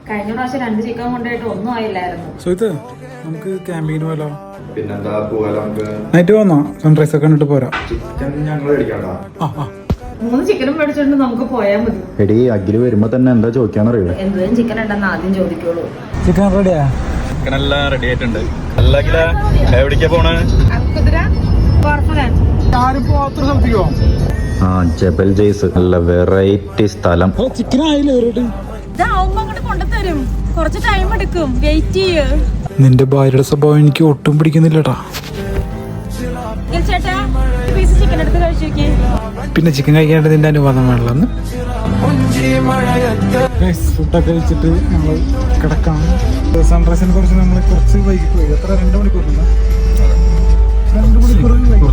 കഴിഞ്ഞ പ്രാവശ്യം 2 ചിക്കൻ കൊണ്ടായിട്ട് ഒന്നും ആയില്ലായിരുന്നു. സുഹൃത്ത്, നമുക്ക് ക്യാമ്പിങ്ങിന് പോയാലോ? പിന്നെന്താ പോകാലോ നമുക്ക്. നൈറ്റ് പോന്നോ? സൺറൈസ് ഒക്കെ കണ്ടിട്ട് പോരാ. ചിക്കൻ ഞങ്ങൾ മേടിക്കാട്ടോ. 3 ചിക്കനും മേടിച്ചോണ്ട് നമുക്ക് പോയാൽ മതി. എടി അഖില് വരുമ്പോ തന്നെ എന്താ ചോദിക്കാന്നറിയോ? എന്തും ചിക്കൻ ഉണ്ടെന്ന് ആദ്യം ചോദിക്കുള്ളൂ. ചിക്കൻ റെഡിയാ? ചിക്കനെല്ലാം റെഡി ആയിട്ടുണ്ട്. എവിടേക്കാ പോണേ? ആ ജബൽ ജയ്സ്, നല്ല വെറൈറ്റി സ്ഥലം. ചിക്കൻ ആയില്ലേ? അങ്ങോട്ട് കൊണ്ടുതരും, കുറച്ച് ടൈം എടുക്കും, വെയിറ്റ് ചെയ്യ്. നിന്റെ ഭാര്യയുടെ സ്വഭാവം എനിക്ക് ഒട്ടും പിടിക്കുന്നില്ലട്ടാ. ചേട്ടാ പീസ് ചിക്കൻ എടുത്ത് കഴിച്ചേക്ക്. പിന്നെ ചിക്കൻ കഴിക്കാണ്ട് നിന്റെ അനുവാദം വേണമെന്ന്. ഫുഡൊക്കെ കഴിച്ചിട്ട് നമ്മൾ കിടക്കാം. സൺറൈസിനെ കുറിച്ച് നമ്മൾ കുറച്ച് വൈകി പോയി. എത്ര 2 മണിക്കൂർ? 2 മണിക്കൂർ വൈകി.